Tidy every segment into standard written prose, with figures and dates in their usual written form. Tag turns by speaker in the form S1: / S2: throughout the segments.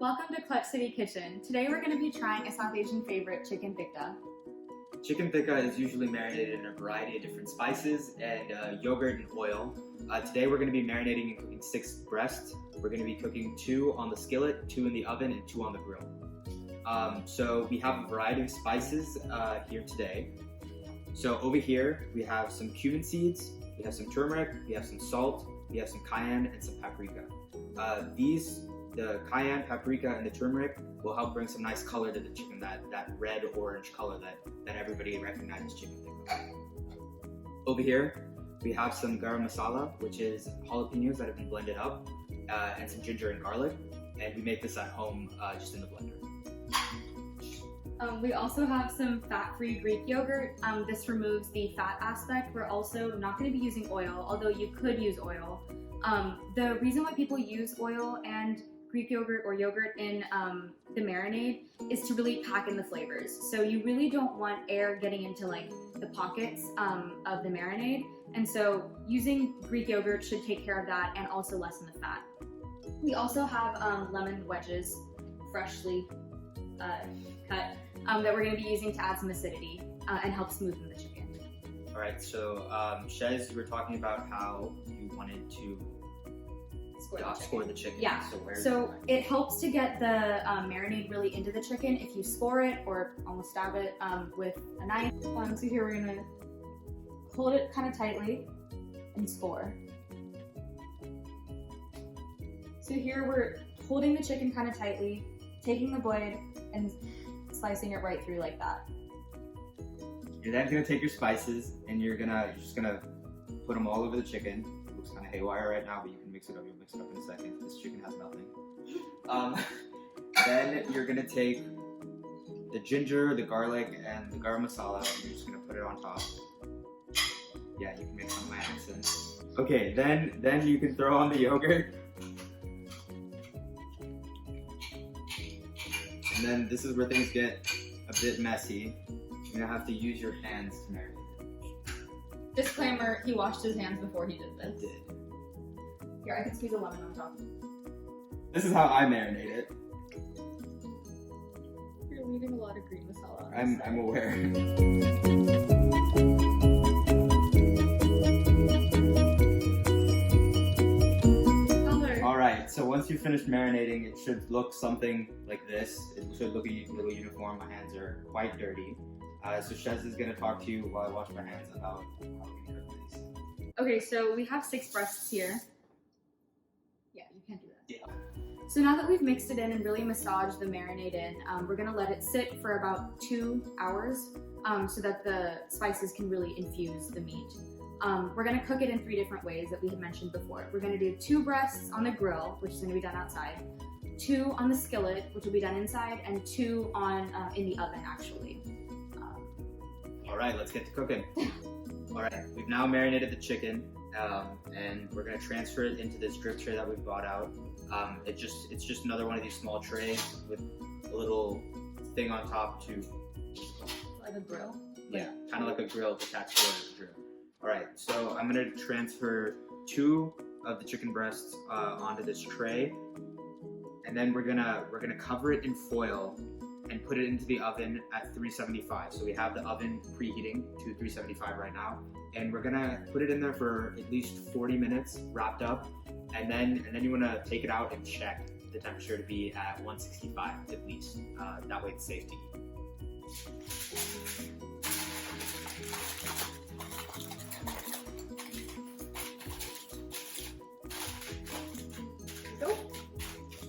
S1: Welcome to Clutch City Kitchen. Today we're going to be trying a South Asian favorite, chicken tikka.
S2: Chicken tikka is usually marinated in a variety of different spices and yogurt and oil. Today we're going to be marinating and cooking 6 breasts. We're going to be cooking 2 on the skillet, 2 in the oven, and 2 on the grill. So we have a variety of spices here today. So over here we have some cumin seeds, we have some turmeric, we have some salt, we have some cayenne, and some paprika. The cayenne, paprika, and the turmeric will help bring some nice color to the chicken, that red-orange color that everybody recognizes chicken tikka. Over here, we have some garam masala, which is jalapenos that have been blended up, and some ginger and garlic, and we make this at home just in the blender.
S1: We also have some fat-free Greek yogurt. This removes the fat aspect. We're also not going to be using oil, although you could use oil. The reason why people use oil and Greek yogurt or yogurt in the marinade is to really pack in the flavors. So you really don't want air getting into like the pockets of the marinade. And so using Greek yogurt should take care of that and also lessen the fat. We also have lemon wedges, freshly cut, that we're going to be using to add some acidity and help smoothen the chicken.
S2: All right, so Shez, you were talking about how you wanted to score the chicken.
S1: Yeah, so it helps to get the marinade really into the chicken if you score it or almost stab it with a knife. So here we're gonna hold it kind of tightly and score. So here we're holding the chicken kind of tightly, taking the blade and slicing it right through like that.
S2: You're then gonna take your spices and you're just gonna put them all over the chicken. It looks kind of haywire right now, but you can mix it up. You'll mix it up in a second. This chicken has nothing. Then you're gonna take the ginger, the garlic, and the garam masala. And you're just gonna put it on top. Yeah, you can make some of my accents. Okay, then you can throw on the yogurt. And then this is where things get a bit messy. You're gonna have to use your hands to marinate it.
S1: Disclaimer, he washed his hands before he did this.
S2: I did.
S1: Here, I can squeeze a lemon on top.
S2: This is how I marinate it.
S1: You're leaving a lot of green masala on
S2: I'm aware. Alright, so once you finish marinating, it should look something like this. It should look a little uniform. My hands are quite dirty. So Shez is going to talk to you while I wash my hands about how we can cook these.
S1: Okay, so we have 6 breasts here. Yeah, you can't do that.
S2: Yeah.
S1: So now that we've mixed it in and really massaged the marinade in, we're gonna let it sit for about 2 hours so that the spices can really infuse the meat. We're gonna cook it in 3 different ways that we had mentioned before. We're gonna do 2 breasts on the grill, which is gonna be done outside, 2 on the skillet, which will be done inside, and 2 on in the oven actually.
S2: All right, let's get to cooking. All right, we've now marinated the chicken, and we're gonna transfer it into this drip tray that we brought out. It's just another one of these small trays with a little thing on top to,
S1: Like a grill.
S2: Yeah, kind of like a grill attached to a drip. All right, so I'm gonna transfer 2 of the chicken breasts onto this tray, and then we're gonna cover it in foil and put it into the oven at 375. So we have the oven preheating to 375 right now, and we're gonna put it in there for at least 40 minutes wrapped up, and then you wanna take it out and check the temperature to be at 165 at least. That way it's safe to eat.
S1: Go.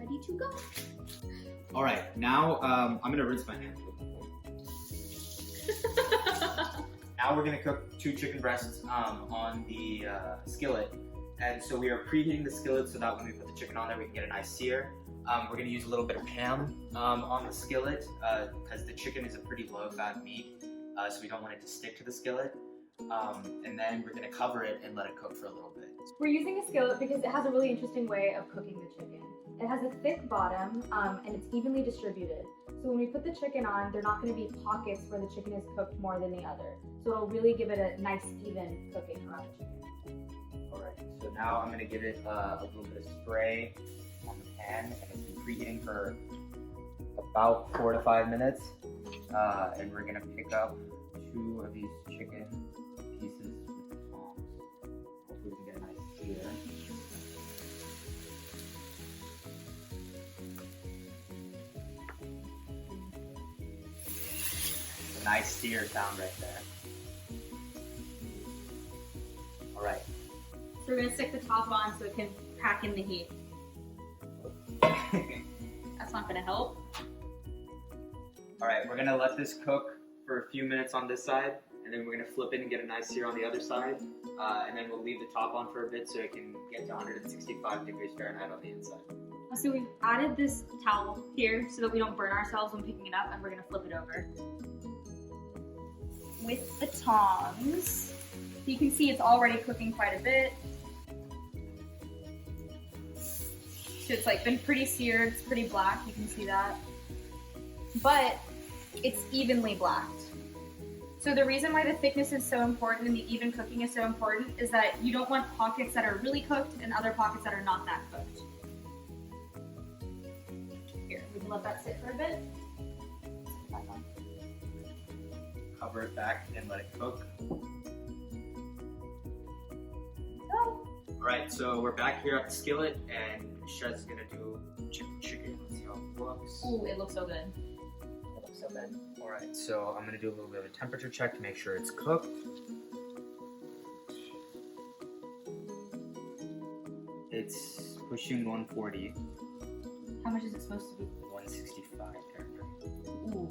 S1: Ready to go.
S2: All right, now I'm gonna rinse my hands. Now we're gonna cook 2 chicken breasts on the skillet. And so we are preheating the skillet so that when we put the chicken on there, we can get a nice sear. We're gonna use a little bit of ham on the skillet because the chicken is a pretty low-fat meat, so we don't want it to stick to the skillet. And then we're gonna cover it and let it cook for a little bit.
S1: We're using a skillet because it has a really interesting way of cooking the chicken. It has a thick bottom and it's evenly distributed. So when we put the chicken on, there are not going to be pockets where the chicken is cooked more than the other. So it'll really give it a nice even cooking around the chicken.
S2: Alright, so now I'm going to give it a little bit of spray on the pan. pan, and it's been preheating for about 4 to 5 minutes. And we're gonna pick up 2 of these chicken pieces with the tongs. Hopefully we can get a nice sear. A nice sear sound right there. All right.
S1: So we're gonna stick the top on so it can pack in the heat. That's not gonna help.
S2: All right, we're gonna let this cook for a few minutes on this side, and then we're gonna flip it and get a nice sear on the other side, and then we'll leave the top on for a bit so it can get to 165 degrees Fahrenheit on the inside.
S1: So we've added this towel here so that we don't burn ourselves when picking it up, and we're gonna flip it over. With the tongs, you can see it's already cooking quite a bit. So it's like been pretty seared, it's pretty black, you can see that. But it's evenly blacked. So the reason why the thickness is so important and the even cooking is so important is that you don't want pockets that are really cooked and other pockets that are not that cooked. Here, we can let that sit for a bit.
S2: Cover it back and let it cook.
S1: Go.
S2: Alright, so we're back here at the skillet, and Shed's gonna do chicken. Let's see how it looks.
S1: Ooh, it looks so good. It looks so good.
S2: Alright, so I'm gonna do a little bit of a temperature check to make sure it's cooked. It's pushing 140.
S1: How much is it supposed to be?
S2: 165 Fahrenheit.
S1: Ooh.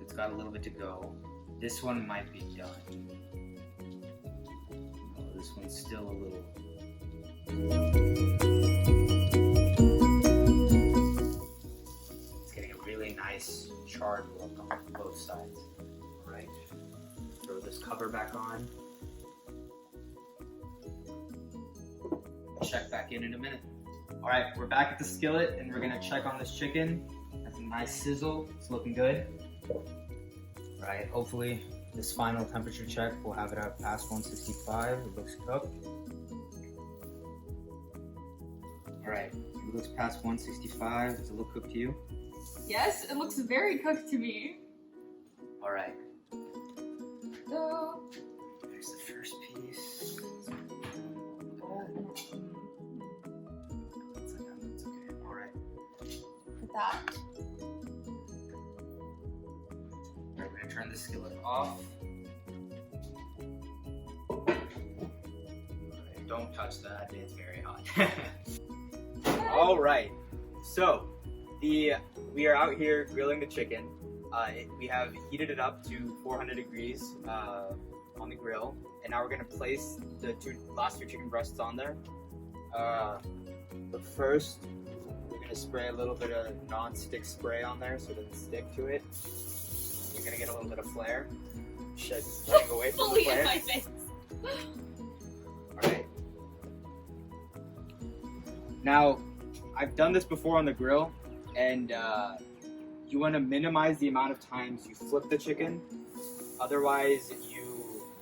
S2: It's got a little bit to go. This one might be done. Oh, this one's still a little. It's getting a really nice charred look on both sides. Alright. Throw this cover back on. Check back in a minute. Alright, we're back at the skillet and we're gonna check on this chicken. That's a nice sizzle. It's looking good. Alright, hopefully this final temperature check will have it at past 165. It looks cooked. Alright, it looks past 165. Does it look cooked to you?
S1: Yes, it looks very cooked to me.
S2: Alright.
S1: Go.
S2: There's the first piece. That's okay. Alright.
S1: Put that.
S2: We're going to turn the skillet off. Don't touch that, it's very hot. Alright, so we are out here grilling the chicken. We have heated it up to 400 degrees on the grill, and now we're going to place the last two chicken breasts on there. But first, we're going to spray a little bit of non-stick spray on there so it doesn't stick to it. You're going to get a little bit of flare. Shedding away from the flare.
S1: In my face.
S2: Alright. Now, I've done this before on the grill, and you want to minimize the amount of times you flip the chicken. Otherwise,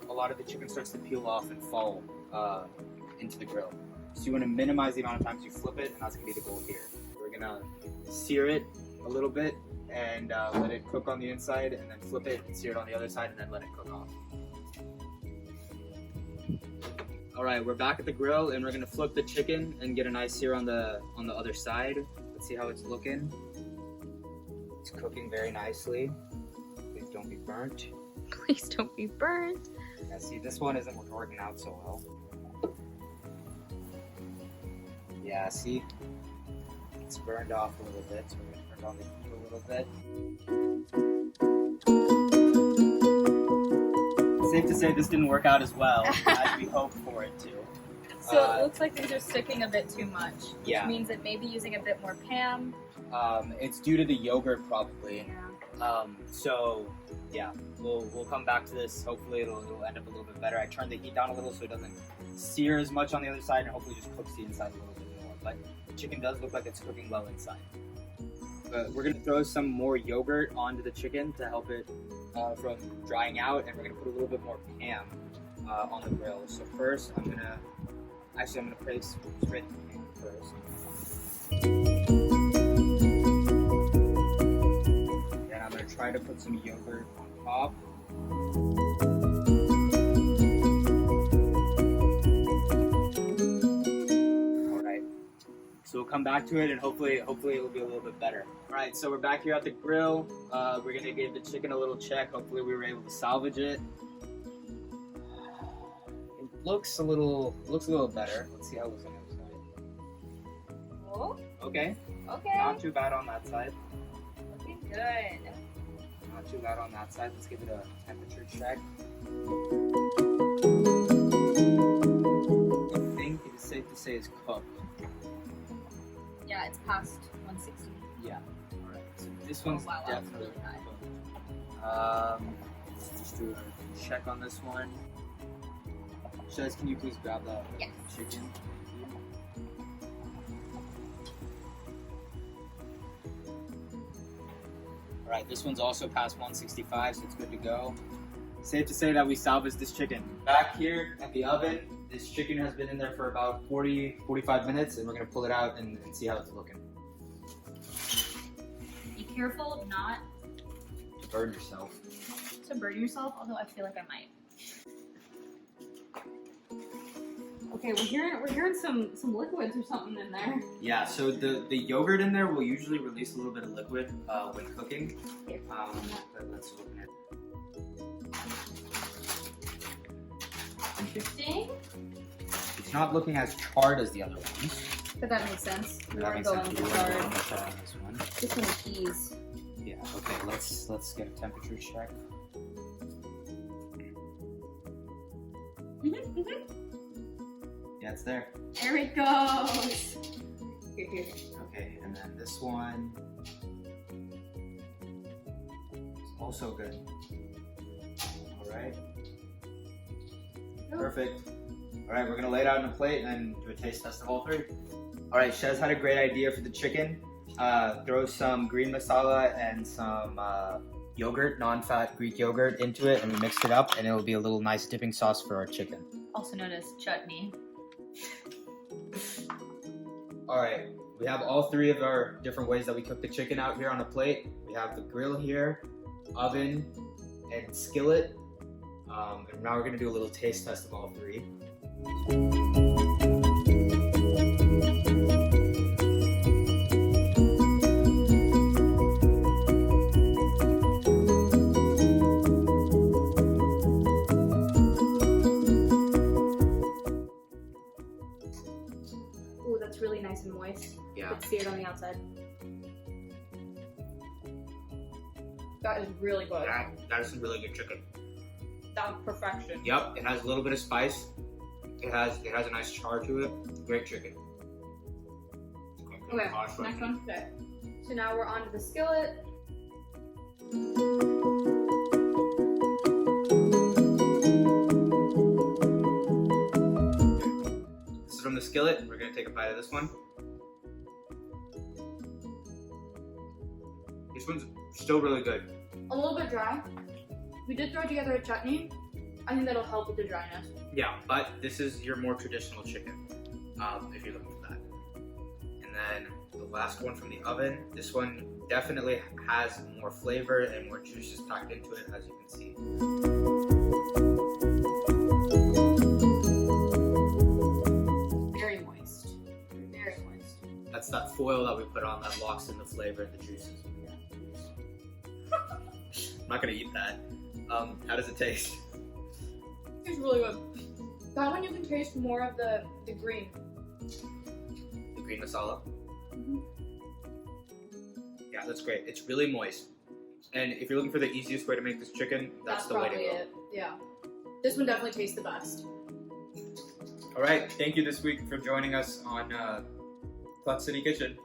S2: a lot of the chicken starts to peel off and fall into the grill. So you want to minimize the amount of times you flip it, and that's going to be the goal here. We're going to sear it a little bit and let it cook on the inside, and then flip it and sear it on the other side, and then let it cook off. Alright, we're back at the grill, and we're going to flip the chicken and get a nice sear on the other side. Let's see how it's looking. It's cooking very nicely. Please don't be burnt.
S1: Please don't be burnt.
S2: Yeah, see, this one isn't working out so well. Yeah, see? It's burned off a little bit, so we're going to turn on the heat a little bit. It's safe to say this didn't work out as well as we hoped for it to.
S1: So it looks like these are sticking a bit too much, which
S2: yeah.
S1: means it may be using a bit more Pam.
S2: It's due to the yogurt probably.
S1: Yeah.
S2: So yeah, we'll come back to this. Hopefully it'll end up a little bit better. I turned the heat down a little so it doesn't sear as much on the other side, and hopefully just cooks the inside a little bit more. But the chicken does look like it's cooking well inside. But we're gonna throw some more yogurt onto the chicken to help it from drying out, and we're gonna put a little bit more Pam on the grill. So first, I'm gonna spray the Pam first. try to put some yogurt on top. Alright, so we'll come back to it and hopefully it'll be a little bit better. Alright, so we're back here at the grill. We're gonna give the chicken a little check. Hopefully we were able to salvage it. It looks a little better. Let's see how it looks on the other side.
S3: Oh,
S2: Okay,
S3: okay.
S2: not too bad on that side.
S3: Looking good.
S2: Not too bad on that side. Let's give it a temperature check. I think it is safe to say it's cooked.
S3: Yeah, it's past 160.
S2: Yeah. Alright. So this one's
S3: wow, that's
S2: definitely
S3: really high.
S2: cooked. Let's just do a check on this one. Shez, can you please grab that
S3: Yes.
S2: chicken? Alright, this one's also past 165, so it's good to go. Safe to say that we salvaged this chicken. Back here at the oven, this chicken has been in there for about 40-45 minutes, and we're going to pull it out and see how it's looking.
S3: Be careful not
S2: Burn yourself.
S3: to burn yourself, although I feel like I might.
S1: Okay, we're hearing some liquids or something in there.
S2: Yeah, so the yogurt in there will usually release a little bit of liquid when cooking.
S1: Here.
S2: But let's open it.
S1: Interesting.
S2: It's not looking as charred as the other ones.
S1: But that makes sense. We
S2: That
S1: are
S2: makes
S1: going
S2: sense.
S1: with
S2: We
S1: the
S2: wanna go
S1: chard.
S2: with the chard on this one.
S1: Just some keys.
S2: Yeah, okay, let's get a temperature check. Yeah, it's there.
S1: There it goes. Here.
S2: Okay, and then this one is also good. Alright. Perfect. Alright, we're gonna lay it out on a plate and then do a taste test of all three. Alright, Shez had a great idea for the chicken. Throw some green masala and some yogurt, non-fat Greek yogurt into it, and we mixed it up, and it'll be a little nice dipping sauce for our chicken.
S3: Also known as chutney.
S2: Alright, we have all three of our different ways that we cook the chicken out here on a plate. We have the grill here, oven, and skillet. And now we're gonna do a little taste test of all three.
S1: Ooh, that's really nice and moist.
S2: Yeah.
S1: It's seared on the outside. That is really good.
S2: That is some really good chicken.
S1: That's perfection.
S2: Yep, it has a little bit of spice. It has a nice char to it. Great chicken.
S1: Okay, next one. Okay. So now we're on to the skillet.
S2: This is from the skillet. We're gonna take a bite of this one. This one's still really good.
S1: A little bit dry. We did throw together a chutney. I think that'll help with the dryness.
S2: Yeah, but this is your more traditional chicken, if you're looking for that. And then the last one from the oven. This one definitely has more flavor and more juices packed into it, as you can see.
S1: Very moist. Very moist.
S2: That's that foil that we put on that locks in the flavor and the juices. I'm not gonna eat that. How does it taste?
S1: It's really good. That one you can taste more of the green.
S2: The green masala? Yeah, that's great. It's really moist. And if you're looking for the easiest way to make this chicken, that's the way to
S1: probably
S2: go.
S1: it. Yeah. This one definitely tastes the best.
S2: All right, thank you this week for joining us on Clutch City Kitchen.